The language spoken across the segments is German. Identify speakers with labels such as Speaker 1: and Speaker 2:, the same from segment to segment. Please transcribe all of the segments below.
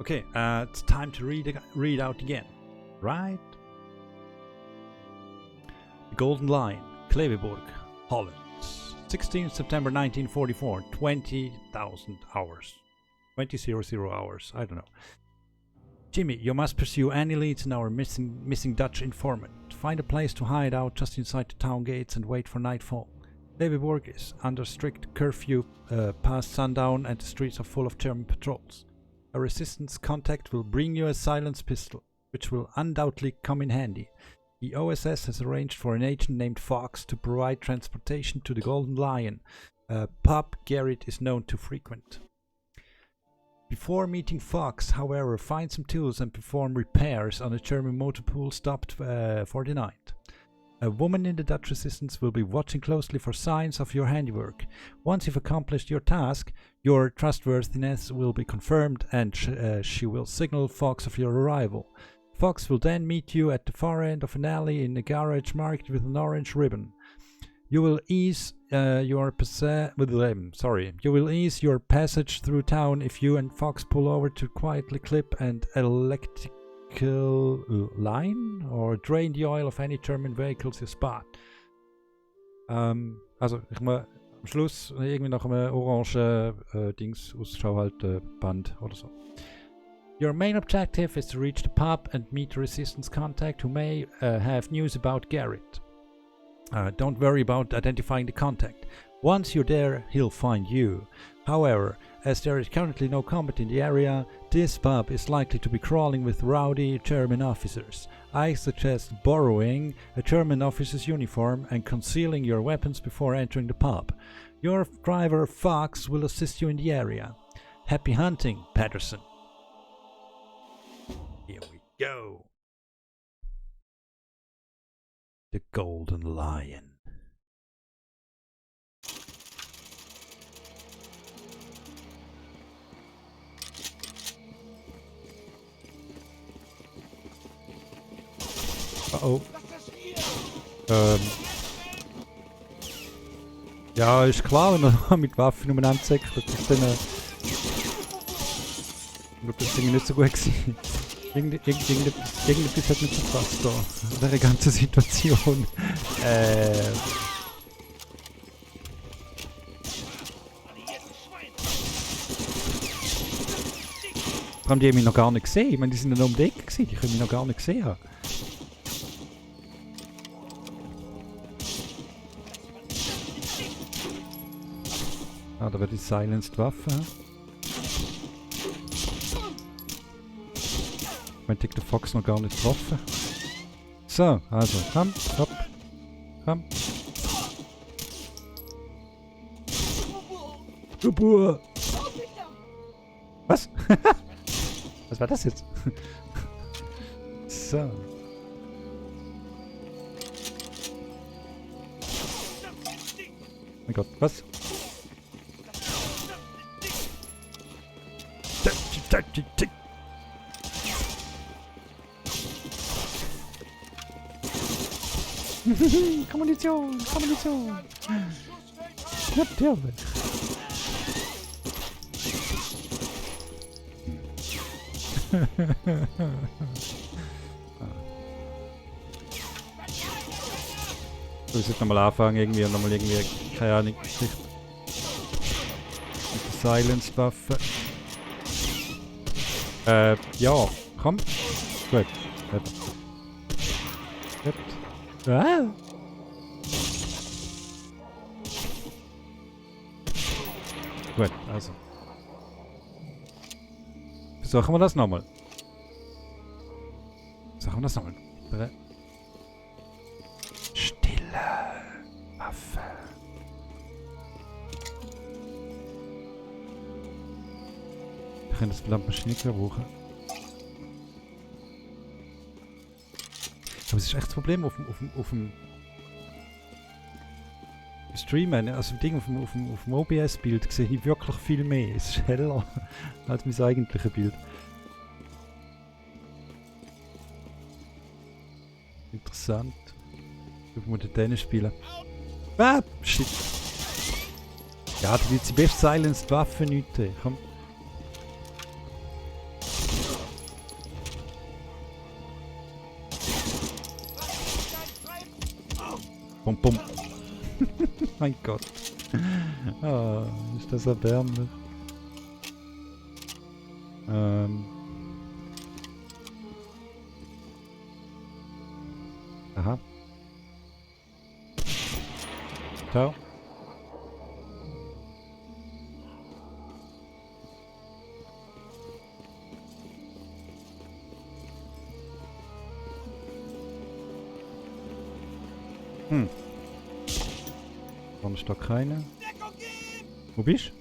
Speaker 1: Okay, it's time to read out again, right? The Golden Lion, Kleveborg, Holland, 16th September 1944, 20,000 hours. 20,000 hours, I don't know. Jimmy, you must pursue any leads in our missing Dutch informant. Find a place to hide out just inside the town gates and wait for nightfall. Kleveborg is under strict curfew past sundown and the streets are full of German patrols. A resistance contact will bring you a silenced pistol, which will undoubtedly come in handy. The OSS has arranged for an agent named Fox to provide transportation to the Golden Lion, a pub Garrett is known to frequent. Before meeting Fox, however, find some tools and perform repairs on a German motor pool stopped for the night. A woman in the Dutch resistance will be watching closely for signs of your handiwork. Once you've accomplished your task, your trustworthiness will be confirmed and she will signal Fox of your arrival. Fox will then meet you at the far end of an alley in a garage marked with an orange ribbon. You will ease your passage through town if you and Fox pull over to quietly clip an electrical line or drain the oil of any German vehicles you spot. Also ich muss am Schluss irgendwie nach einem orangen Dings Ausschau halten, Band oder so. Your main objective is to reach the pub and meet a resistance contact who may have news about Garrett. Don't worry about identifying the contact. Once you're there, he'll find you. However, as there is currently no combat in the area, this pub is likely to be crawling with rowdy German officers. I suggest borrowing a German officer's uniform and concealing your weapons before entering the pub. Your driver Fox will assist you in the area. Happy hunting, Patterson. Here we go. The Golden Lion. Uh-oh. Ja, ist klar, wenn er mit Waffen umeinander säckelt, das ist dann das Ding nicht so gut gewesen. Irgendetwas hat nicht so gepasst da, in dieser ganzen Situation. Vor allem, die haben mich noch gar nicht gesehen. Ich meine, die sind noch um die Ecke gewesen, die können mich noch gar nicht gesehen haben. Ah, da wird die Silenced Waffe. Ich meine, der Fox noch gar nicht getroffen. So, also, komm, hopp, komm. Gebur! Was? Was war das jetzt? So. Mein Gott, was? Kommunikation, Kommunikation. Natürlich. So, ich sollte nochmal anfangen irgendwie und nochmal irgendwie, keine Ahnung, mit der Silence-Waffe. Ja, komm. Gut. Gut. Ah. Gut, also. Versuchen wir das nochmal. Versuchen wir das nochmal. Stille Waffe. Wir können das die Lampenmaschine nicht mehr brauchen. Aber es ist echt das Problem auf dem Stream, also im Ding auf dem OBS-Bild sehe ich wirklich viel mehr. Es ist heller als mein eigentliches Bild. Interessant. Wie wir den Tennis spielen. Ah, shit. Ja, das wird die beste Silenced Waffe nicht. Komm. Bum, bum. Mein Gott. Ah, ist das erbärmlich. Aha. Ciao. Warum ist da keiner? Wo bist du?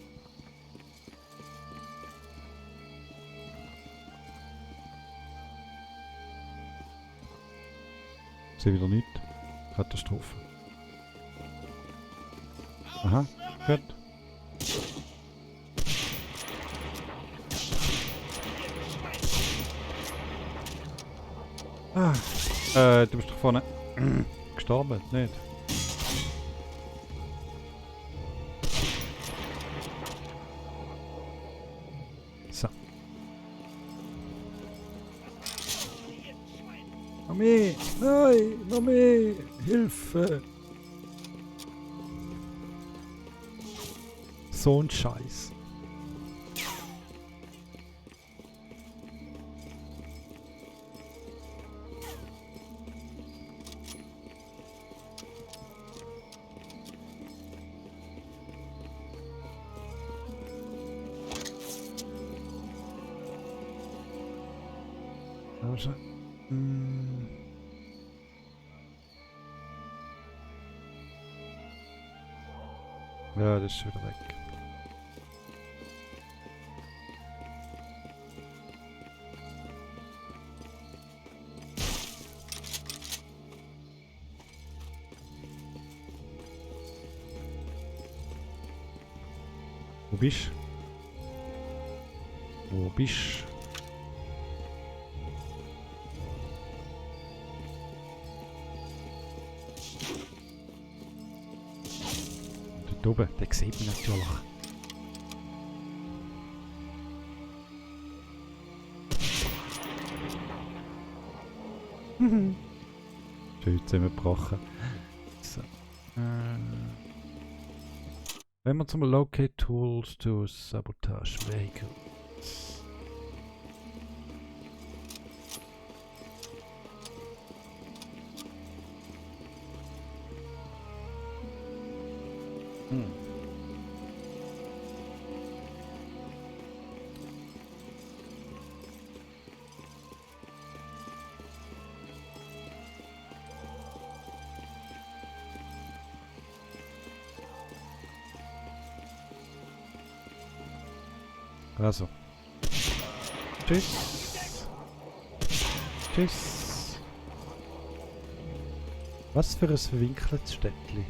Speaker 1: Ich sehe wieder nichts. Katastrophe. Aha, gut. Du bist doch vorne gestorben, nicht? So. Noch mehr! Nein! Noch mehr! Hilfe! So ein Scheiß. Also, ja, das ist wieder weg. Wo bist du? Wo bist du? Dort oben, den sieht man natürlich. Schön zusammengebrochen. So. Wenn wir zum Locate Tools to Sabotage Vehicles. Also. Tschüss. Tschüss. Was für ein verwinkeltes Städtli.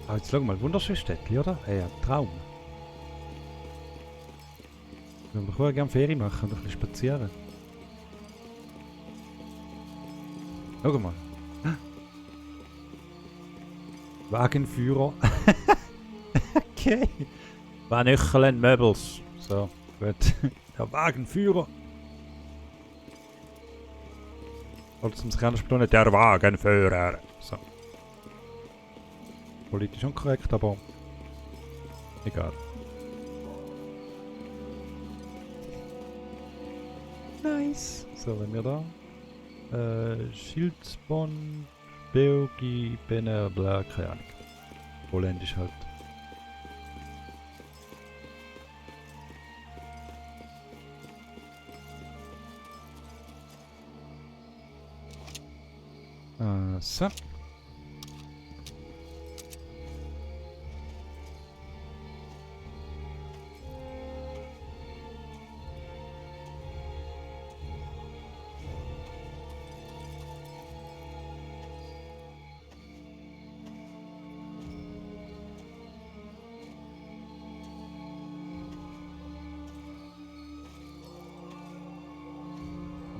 Speaker 1: Ah, jetzt schau mal, wunderschönes Städtli, oder? Hey, ein Traum. Ich würde auch gerne Ferien machen und ein bisschen spazieren. Schau mal. Wagenführer. Okay. Vanöchelen Möbels. So, gut. Der Wagenführer. Oder zum sich anders betonen, der Wagenführer. So. Politisch unkorrekt, aber egal. Nice. So, wenn wir da. Schildsbond, Belgi, Benner, bla, keine Ahnung. Holländisch halt. So.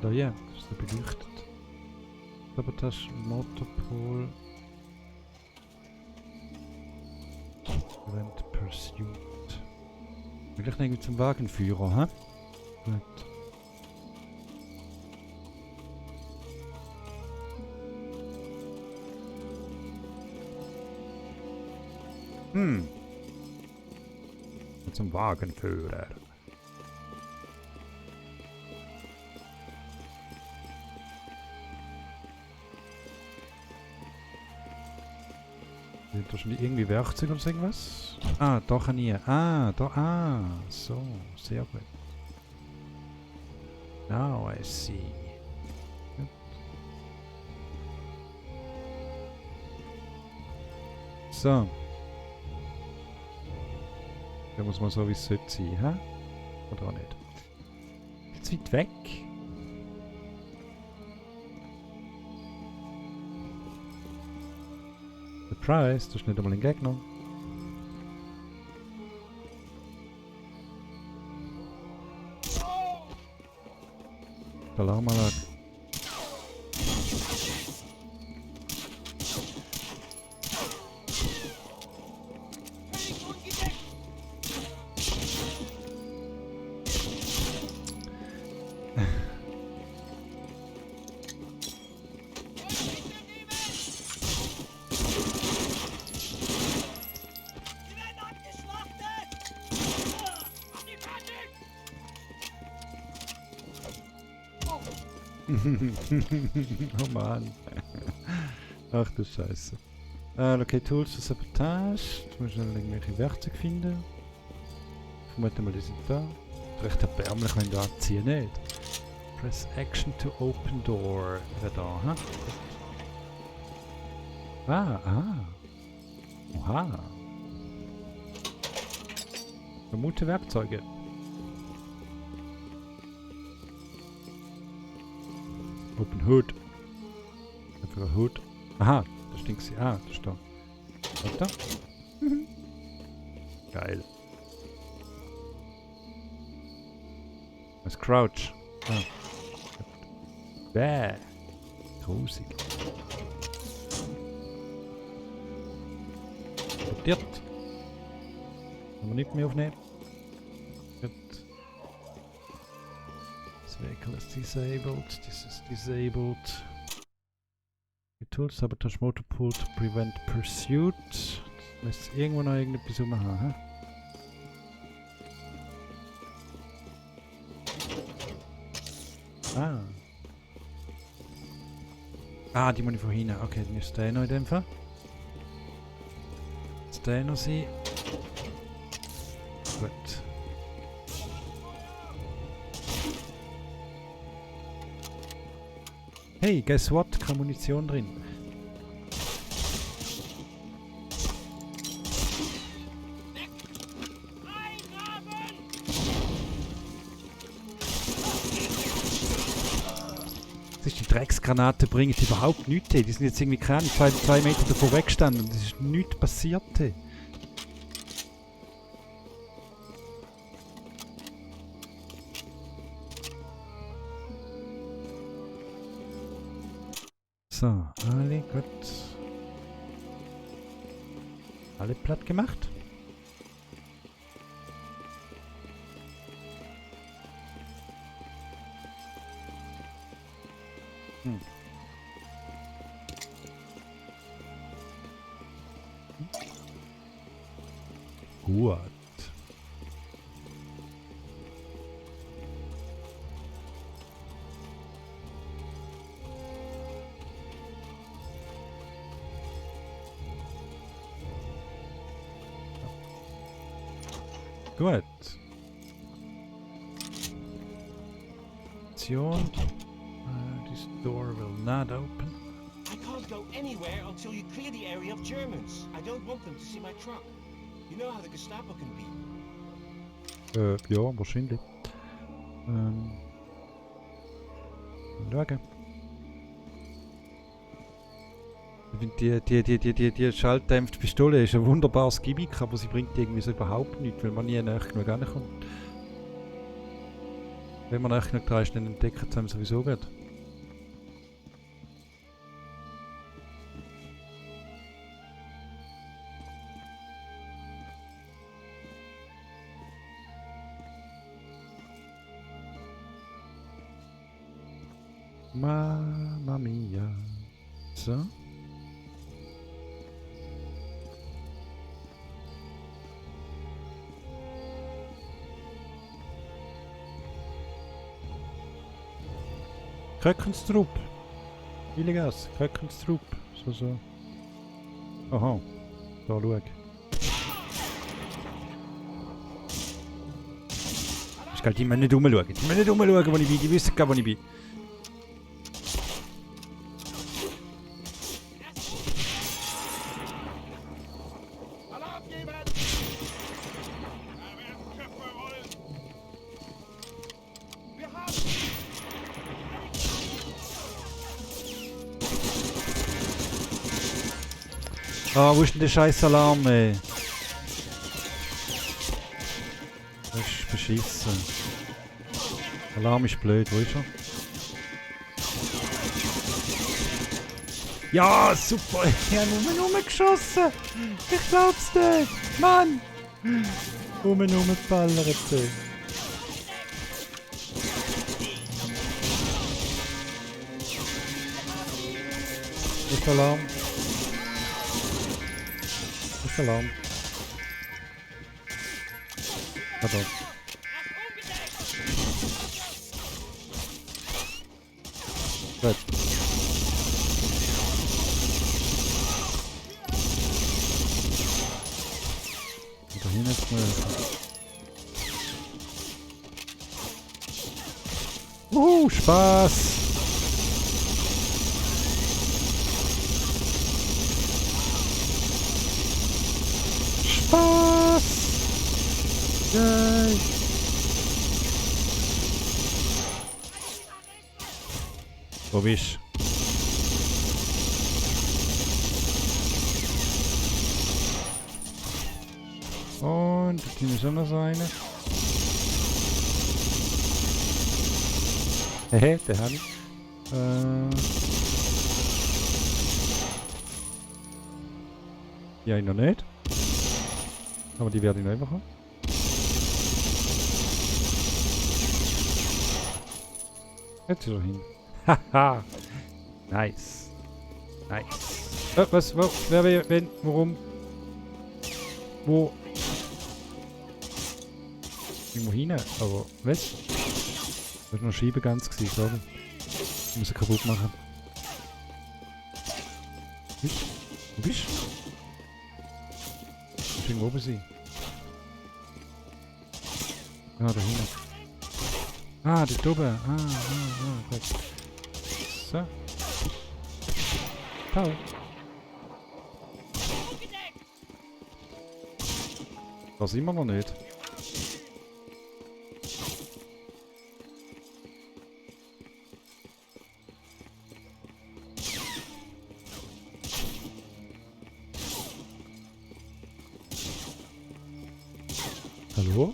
Speaker 1: Da ja, das ist beleuchtet. Sabotage, Motorpool. Event Pursuit. Will ich irgendwie zum Wagenführer, hä? Gut. Zum Wagenführer. Sind da schon irgendwie Werkzeuge oder so irgendwas? Ah, da kann ich. Ah, da. Ah, so. Sehr gut. Now I see. Gut. So. Da muss man so wie es sollte sein, hä? Oder auch nicht? Jetzt weit weg. Surprise, das ist nicht einmal ein Gegner. Alarmanlage. Oh Mann. Ach du Scheiße. Okay, Tools für Sabotage. Jetzt muss ich schnell irgendwelche Werkzeuge finden. Vermute mal, die sind da. Recht erbärmlich, wenn ich anziehe, nicht? Press Action to open door. Wäre da, hä? Oha. Vermute Werkzeuge. Open Hood. Einfach ein Hood. Aha, da stinkt sie. Ah, da ist da. Was da? Geil. Das Crouch. Ah. Bäh. Grusig. Sortiert. Kann man nicht mehr aufnehmen. Gut. This vehicle is disabled. This is disabled. The tool sabotage motor pool to prevent pursuit. Müsste irgendwo noch irgendetwas rumhaben, hä? Ah, die muss ich von hinten. Okay, dann ist der noch in dem Fall. Jetzt der noch sein. Gut. Hey, guess what? Keine Munition drin. Die Drecksgranate bringen überhaupt nichts. Die sind jetzt irgendwie keine 2 Meter davor weggestanden und es ist nichts passiert. So, alle gut. Alle platt gemacht. Gut. Gut. This door will not open.
Speaker 2: I can't go anywhere until you clear the area of Germans. I don't want them to see my truck. You know how the Gestapo can be.
Speaker 1: Ja, wahrscheinlich. Schauen. Ich finde, die schalldämpfte Pistole ist ein wunderbares Gimmick, aber sie bringt irgendwie so überhaupt nichts, weil man nie näher genug rankommt. Wenn man näher genug dran ist, dann entdecken sie sowieso gut. Mamma mia. So. Köckenstrup. Billiges. Köckenstrup. So. Aha. Da, schau. Ich kann die mal nicht rumschauen. Die mal nicht rumschauen, wo ich bin. Die wissen gar, wo ich bin. Ah, wo ist denn der scheiß Alarm, ey? Das ist beschissen. Alarm ist blöd, wo ist er? Ja, super! Ich habe nur geschossen! Ich glaub's nicht! Mann! Rumballert, ey. Ist Alarm? Alarm. Pardon. Gut. Und da hinten ist mal. Spaß! Spaß! Yay! Wo bist du? Und da ist auch noch so eine. Hehe, der habe ich. Ja, noch nicht. Aber die werde ich noch einfach haben. Jetzt ist er hin. Haha! Nice. Nice. Was? Wo? Wer? Wenn? Warum? Wo? Irgendwo hin? Aber was? Das war noch Scheibe ganz gewesen, sorry. Ich muss sie kaputt machen. Wo bist du? Ich irgendwo oben sein. Ah, da hinten. Ah, dort oben. Gut. So. Ciao. Da sind wir noch nicht. Hallo?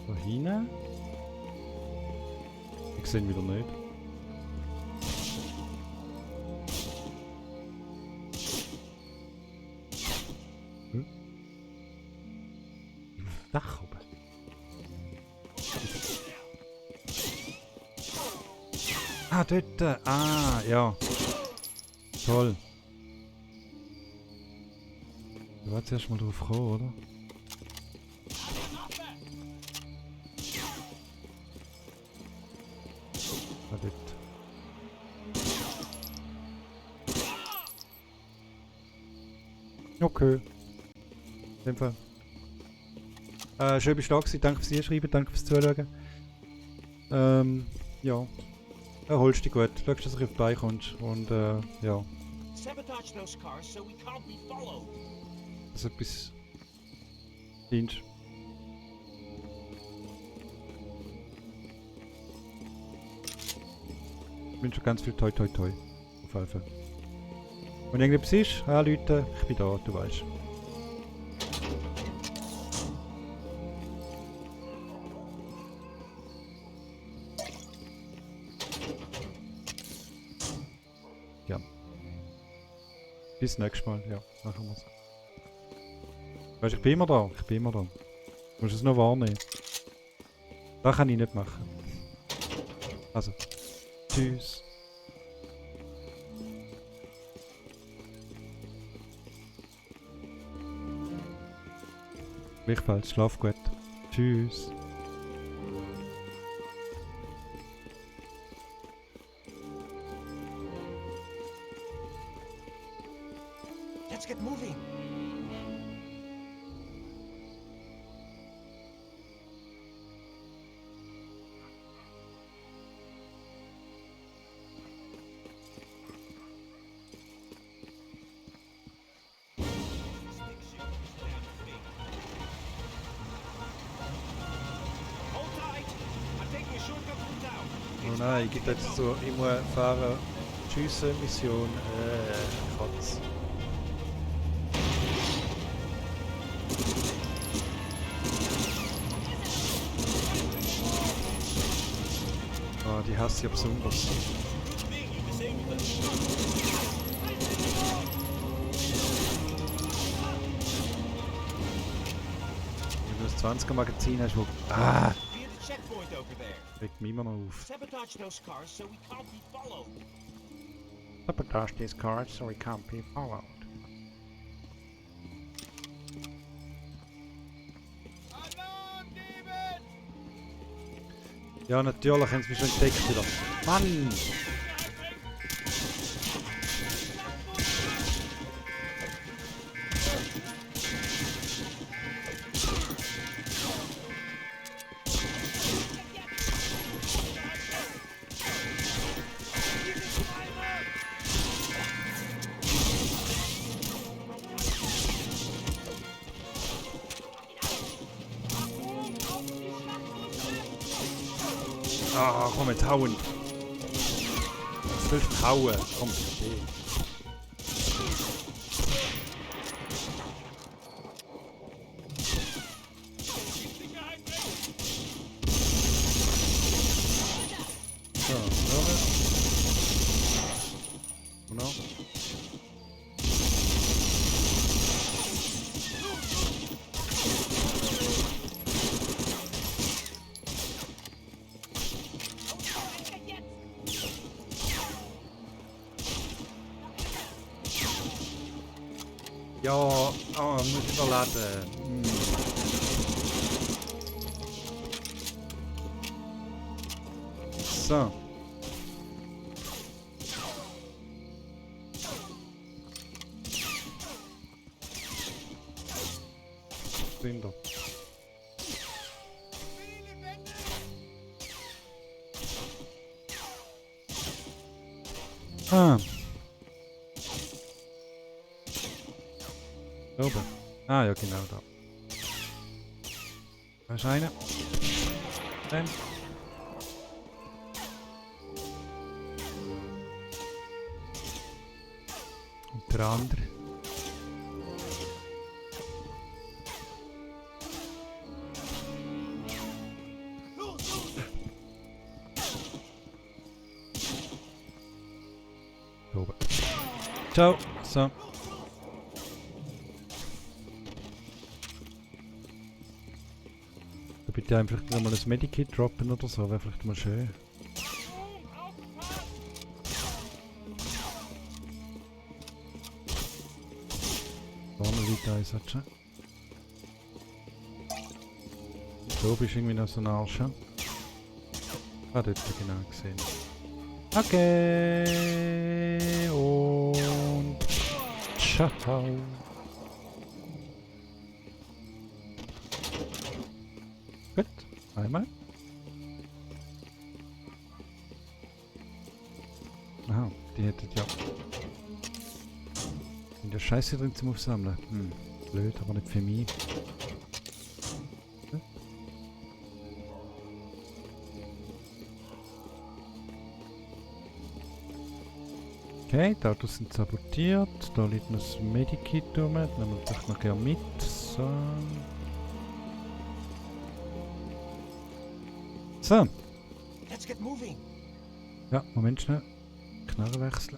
Speaker 1: Da hinten? Ich sehe ihn wieder nicht. Dach oben. Ah, dort. Ah, ja. Toll. Du warst erst mal drauf gekommen, oder? Ah, dort. Okay. In dem Fall. Schön bist du da gewesen. Danke fürs Einschreiben, danke fürs Zuschauen. Ja. Erholst dich gut. Schaust, dass du auf die Beine kommst. Und ja.
Speaker 2: Sabotage those cars so we can't be followed.
Speaker 1: Dass etwas dient. Ich wünsche ganz viel Toi Toi Toi. Auf jeden Fall. Wenn irgendetwas ist, Leute, ich bin da, du weißt. Ja. Bis nächstes Mal, ja, machen wir's. Weißt du, ich bin immer da, Du musst es noch wahrnehmen. Das kann ich nicht machen. Also, tschüss. Gleichfalls, schlaf gut. Tschüss.
Speaker 2: Let's get moving. Hold tight. I'm taking a shortcut through town.
Speaker 1: Oh nein, gibt jetzt so, ich muss fahren. Tschüss, Mission. Katz. Ah, die hasse ich ja besonders. Wenn du das 20er Magazin hast, wo... Ah!
Speaker 2: Near the checkpoint over there.
Speaker 1: Regt mich immer noch auf.
Speaker 2: Sabotage those cars so we can't be followed.
Speaker 1: Sabotage these cars so we can't be followed. Ja, natürlich haben sie mich schon entdeckt wieder. Mann! Ah, komm jetzt hauen! Was willst du hauen? Komm, steh. So, oder? Genau. Ja, oh, muss ich überladen. So. Rinder. Ah. Da oben. Ah ja, genau da. Da ist einer. Dann. Und der andere. Da oben. Ciao. So. Bitte einfach nochmal ein Medikit droppen oder so, wäre vielleicht mal schön. Vorne liegt eins, hat schon. Da oben ist irgendwie noch so ein Arsch. Ah, dort genau gesehen. Okay, und ciao. Gut, einmal. Aha, die hättet ja in der Scheiße drin zum Aufsammeln. Blöd, aber nicht für mich. Hm? Okay, die Autos sind sabotiert. Da liegt noch das Medikit rum. Das nehmen wir vielleicht noch gerne mit. So. So.
Speaker 2: Let's get moving.
Speaker 1: Ja, Moment schnell. Knarre wechseln.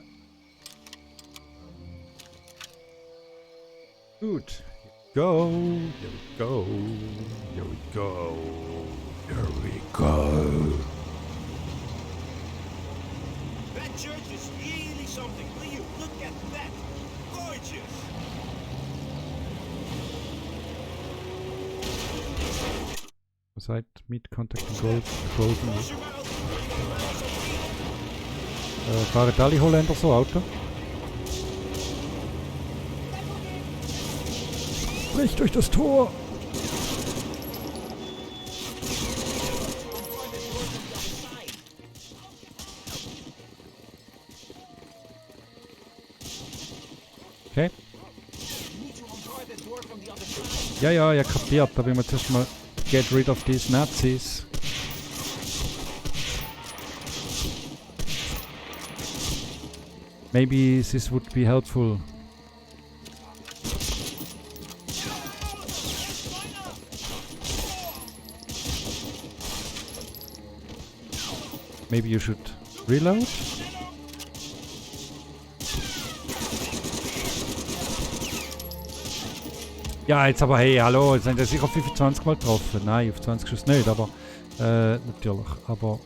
Speaker 1: Gut. Go. Here we go. Here we go. Here we go.
Speaker 2: That church is really something. Will you look at that? Gorgeous.
Speaker 1: Seit Meet Contact Gold Golden. Fahren alle Holländer so Auto? Bricht durch das Tor! Okay. Ja, ja, ja, kapiert, aber ich muss erst mal get rid of these Nazis. Maybe this would be helpful. Maybe you should reload? Ja, jetzt aber hey, hallo, jetzt sind ja sicher 25 Mal getroffen. Nein, auf 20 Schuss nicht, aber natürlich, aber...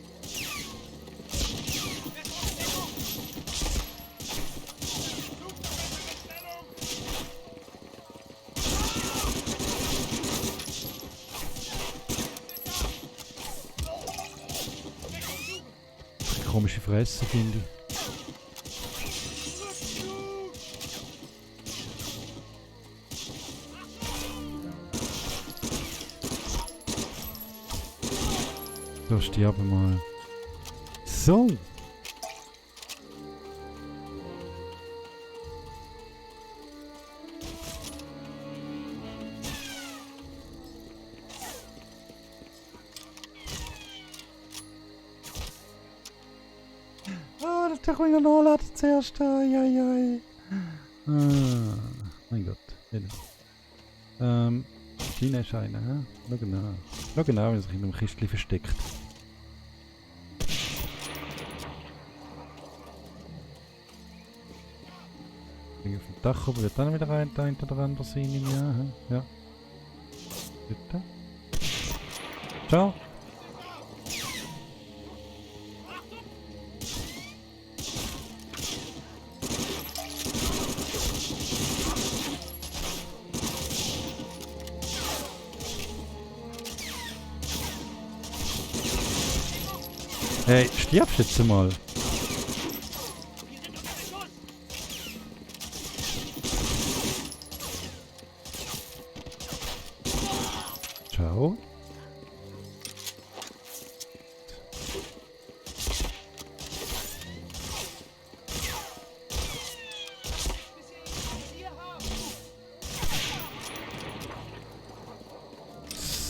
Speaker 1: Komische Fresse, finde ich. So, sterbe mal. So. Ah, das kann ich noch nachladen zuerst. Ai. Mein Gott. Schienenscheine, hä? Schau genau, wie er sich in einem Kistchen versteckt. Auf dem Dach oben wird dann wieder ein oder andere sein im Jahr, hä? Ja. Bitte. Ciao. Hey, stirbst jetzt mal. Ciao.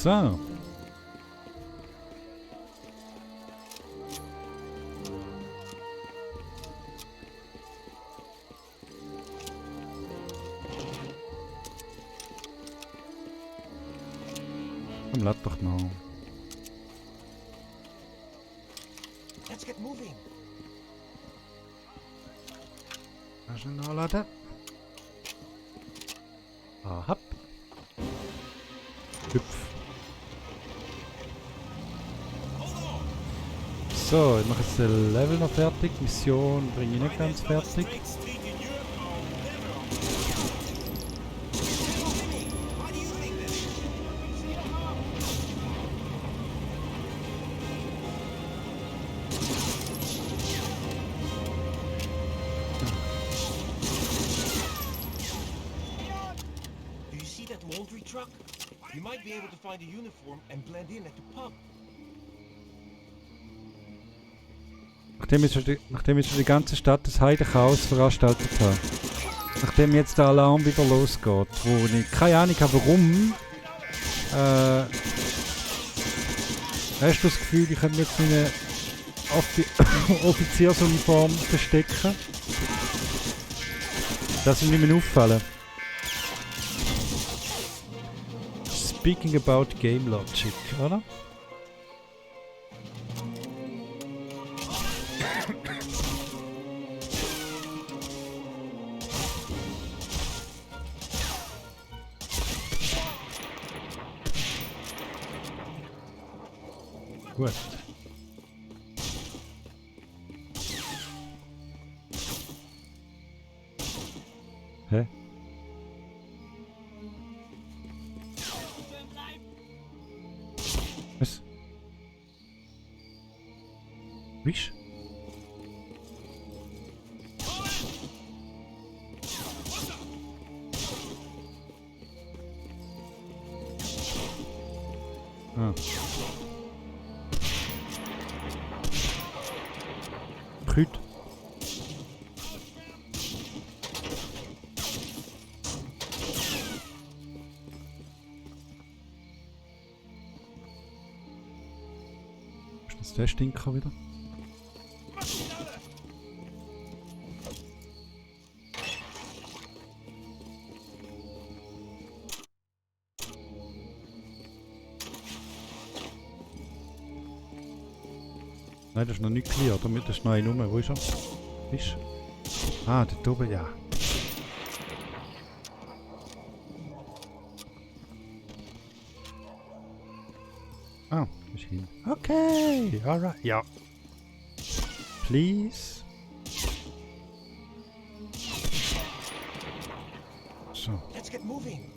Speaker 1: So. Komm, lad doch noch.
Speaker 2: Let's get moving.
Speaker 1: Kannst du nachladen? Aha. Hüpf. So, ich mache jetzt das Level noch fertig. Mission bringe ich nicht ganz fertig.
Speaker 2: Do you see that laundry truck? You might be able to find a uniform and blend in at the pub.
Speaker 1: Nachdem ich schon die ganze Stadt des Heidechaos veranstaltet habe. Nachdem jetzt der Alarm wieder losgeht, wo ich keine Ahnung habe warum. Hast du das Gefühl, ich könnte jetzt meine Offiziersuniform verstecken? Das ist nicht mehr auffallen. Speaking about game logic, oder? Gut. Hä? Was? Wisch? Ah. Goed. Ist das der Stinker wieder? Nein, das ist noch nicht clear. Damit ist noch ein Nummer. Wo ist er? Ist? Ah, dort oben, ja. Ah, ist hin. Okay, alright. Ja. Please. So.
Speaker 2: Let's get moving.